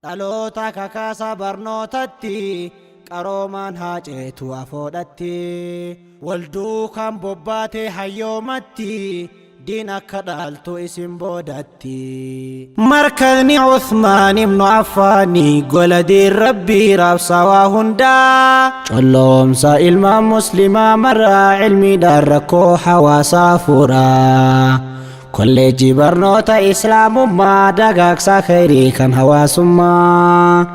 Dhaloota kakaasaa barnootatti qaroomaan haaceetu afoodhatti walduukaan bobbaatee hayyoomatti diin akka dhaaltu isin boodatti. Markazni Uthmaan ibnu Affaanii gola diin rabbii raabsawaa hundaa colloomsa ilmaan muslimaa marraa cilmiidhaan rakkoo hawaasaa furaa. Kolleejjii barnoota islaamummaa dagaagsaa khayrii kan hawaasummaa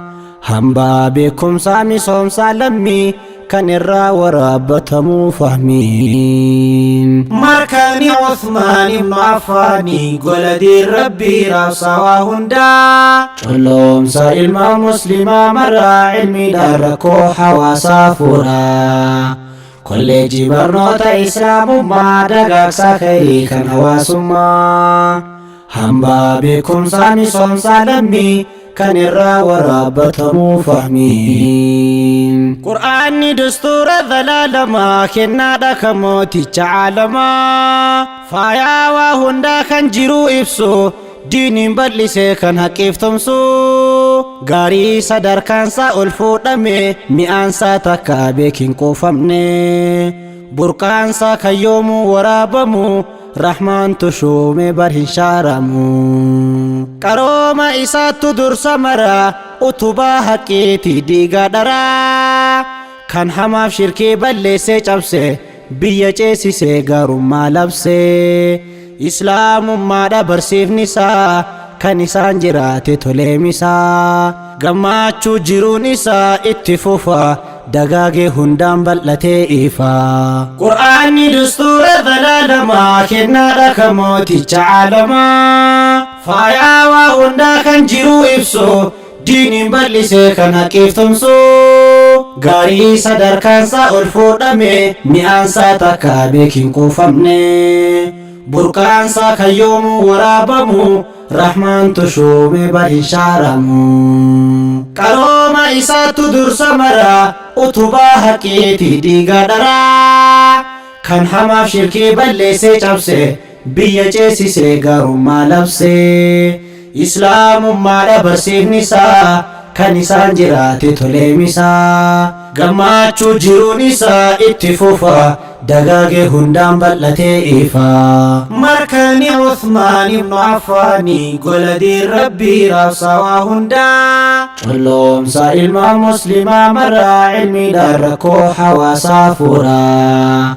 hambaa beekumsaa misoomsaa lammii kan irraa waraabbatamuu fahmiin. Markazni Uthmaan ibnu Affaanii gola diin rabbii raabsawaa hundaa colloomsa ilmaan muslimaa marraa cilmiidhaan rakkoo hawaasaa furaa. Kolleejjii barnoota islaamummaa dagaagsaa khayrii kan hawaasummaa hambaa beekumsaa misoomsaa lammii kan irraa waraabbatamuu fahmiin. Qur'aanni dastuura dhalaalamaa kennaadha kan mooticha caalamaa faayaa waa hundaa kan jiruu ibsu diiniin bal'isee kan haqeeftomsu gaarii sadarkaansaa ol fuudhame mi'aansaa takka beekin quufamne burqaansaa kan yoomuu waraabamu rahmaantu shuume bar hin shaaramu. Qarooma isaattu dursa mara utubaa haqeetii diigaa dharaa kan hamaaf shirkii balleessee cabse biyya ceesisee gaarummaa labse. Islaamummaadha barsiifni isaa kan isaan jiraate toleemisaa gammachuu jiruun isaa itti fufa dagaagee hundaan bal'atee ifaa. Qur'aanni dastuura dhalaalamaa kennaadha kan mooticha caalamaa faayaa waa hundaa kan jiruu ibsu diiniin bal'isee kan haqeeftomsu gaarii sadarkaansaa ol fuudhame mi'aansaa takka beekin quufamne burqaansaa kan yoomuu waraabamu rahmaantu shuume bar hin shaaramu. Qarooma isaattu dursa mara utubaa haqeetii diigaa dharaa kan hamaaf shirkii balleessee cabse biyya ceesisee gaarummaa labse. Islaamummaadha barsiifni isaa kan isaan jiraate toleemisaa gammachuu jiruun isaa itti fufa dagaagee hundaan bal'atee ifaa. Markazni Uthmaan ibnu Affaanii gola diin rabbii raabsawaa hundaa colloomsa ilmaan muslimaa marraa cilmiidhaan rakkoo hawaasaa furaa.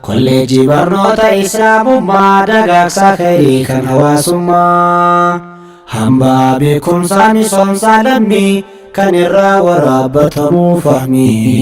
Kolleejjii barnoota islaamummaa dagaagsaa khayrii kan hawaasummaa hambaa beekumsaa misoomsaa lammii kan irraa waraabbatamuu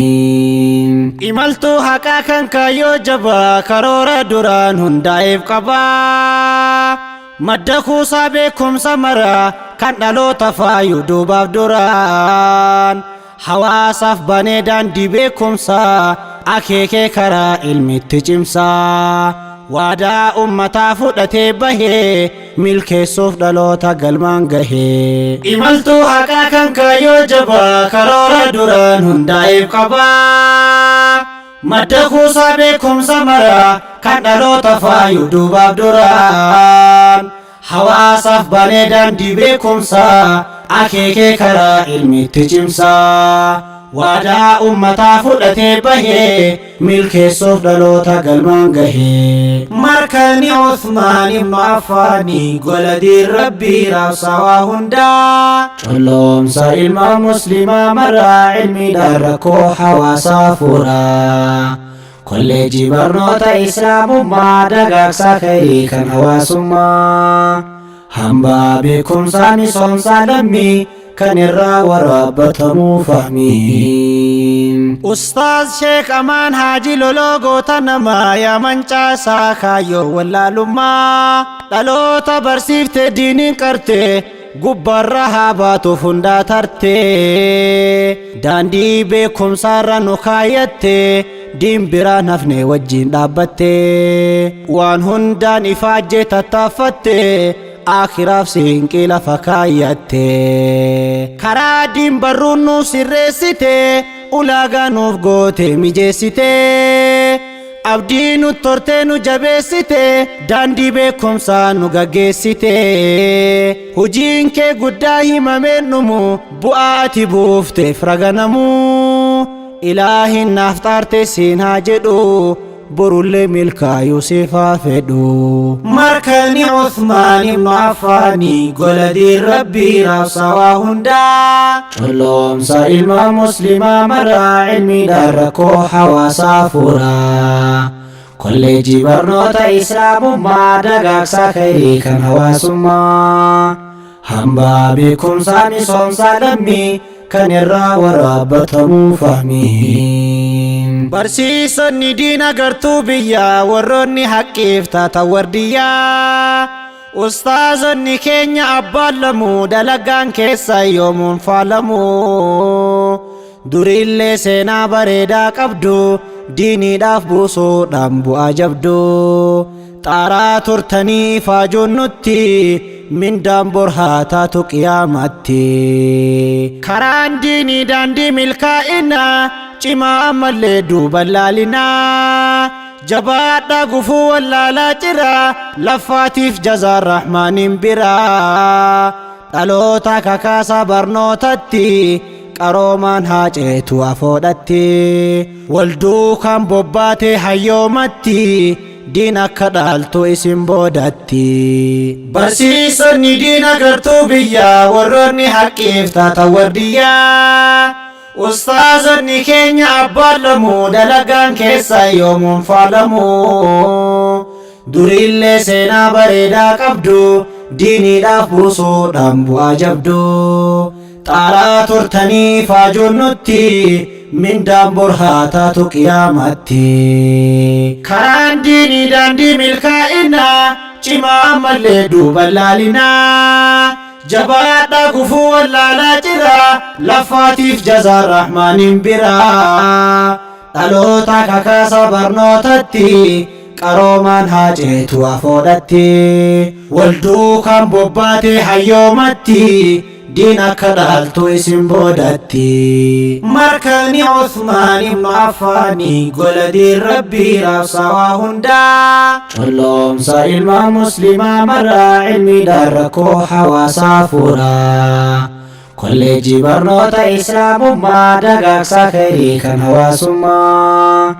fahmiin. Imaltuu haqaa kan kaayyoo jabaa karoora duraan hundaa'eef qabaa madda kuusaa beekumsa maraa kan dhaloota faayu duubaaf duraan hawaasaaf banee daandii beekumsaa akeekee karaa ilmitti cimsaa waadaa ummataa fudhatee bahee milkeessuuf dhaloota galmaan gahee. Imaltuu haqaa kan kaayyoo jabaa karoora duraan hundaa'eef qabaa madda kuusaa beekumsa maraa kan dhaloota faayu duubaaf duraan hawaasaaf banee daandii beekumsaa akeekee karaa ilmitti cimsaa waadaa ummataa fudhatee bahee milkeessuuf dhaloota galmaan gahee. Markazni Uthmaan ibnu Affaanii gola diin rabbii raabsawaa hundaa colloomsa ilmaan muslimaa marraa cilmiidhaan rakkoo hawaasaa furaa. Kolleejjii barnoota islaamummaa dagaagsaa khayrii kan hawaasummaa hambaa beekumsaa misoomsaa lammii kan irraa waraabbatamuu fahmiin. Ustaaz Sheek Amaan Haajii Loloo goota namaa yaa mancaasaa kaayyoo wallaalummaa dhaloota barsiiftee diiniin qartee gubbarra haa baatuuf hundaa tartee daandii beekumsaarra nu kaayyattee diin biraan hafne wajjiin dhaabbattee waan hundaan ifaajjee tattaaffattee akhiraaf siinqii lafa kaayyatte karaa diin barruun nuuf sirreessite ulaagaa nuuf goote mijeessite abdii nu tortee nu jabeessite daandii beekumsaa nu gaggeessite hojiin kee guddaa himameen dhumu bu'aa ati buufteef raganamu ilaahin naaf xaarte siin haa jedhu borullee milkaayuu siifaa fedhu markani Uthmaan ibnu Affaani goladii rabbii raabsawaa hundaa culloomsa ilma muslimaa maraa cilmiidhaan rakkoo hawaasaa furaa kolleejii barnoota islaamummaa dagaagsaa khayrii kan hawaasummaa hambaa beekumsaa misoomsaa lammii kan irraa waraabbatamuu fahmiin barsiisonni diina gartuu biyyaa warroonni haqqiif taatan wardiyyaa ustaazonni keenya abbaalamuu dalagaan keessa yoomuun faalamuu durillee seenaa bareedaa qabdu diiniidhaaf buusuudhaan bu'aa jabdu xaaraa turtanii faajuun nutti mindaan borhaa taatu qiyaamatti karaan diinii daandii milkaa'ina cimaa ammallee duuban laalinaa jabaadha gufuu wallaalaa cira laffaatiif jazaan rahmaaniin biraa dhaloota kakaasaa barnootatti qaroomaan haa ceetu afoodhatti walduukaan bobbaatee hayyoomatti diin akka dhaaltu isin boodatti barsiisonni diina gartuu biyyaa warroonni haqqiif taatan wardiyyaa ustaazonni keenya abbaalamuu dalagaan keessa yoomuun faalamuu durillee seenaa bareedaa qabdu diiniidhaaf buusuudhaan bu'aa jabdu xaaraa turtanii faajuun nutti mindaan borhaa taatu qiyaamatti karaan diinii daandii milkaa'ina cimaa ammallee duuban laalinaa jabaadha gufuu wallaalaa cira laffaatiif jazaan rahmaaniin biraa dhaloota kakaasaa barnootatti qaroomaan haa ceetu afoodhatti walduukaan bobbaatee hayyoomatti diin akka dhaaltu isin boodatti markani Uthmaan ibnu Affaani goladii rabbii raabsawaa hundaa culloomsa ilma muslimaa maraa cilmiidhaan rakkoo hawaasaa furaa kolleejii barnoota islaamummaa dagaagsaa khayrii kan hawaasummaa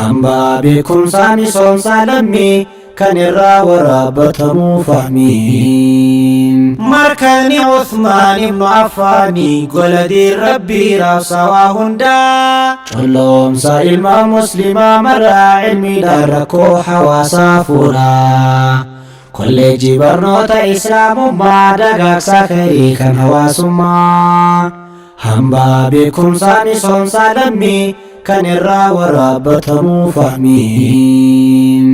hambaa beekumsaa misoomsaa lammii kan irraa waraabbatamuu fahmiin markani Uthmaan ibnu Affaani goladii rabbii raabsawaa hundaa culloomsa ilma muslimaa maraa cilmiidhaan rakkoo hawaasaa furaa kolleejii barnoota islaamummaa dagaagsaa khayrii kan hawaasummaa hambaa beekumsaa misoomsaa lammii kan irraa waraabbatamuu fahmiin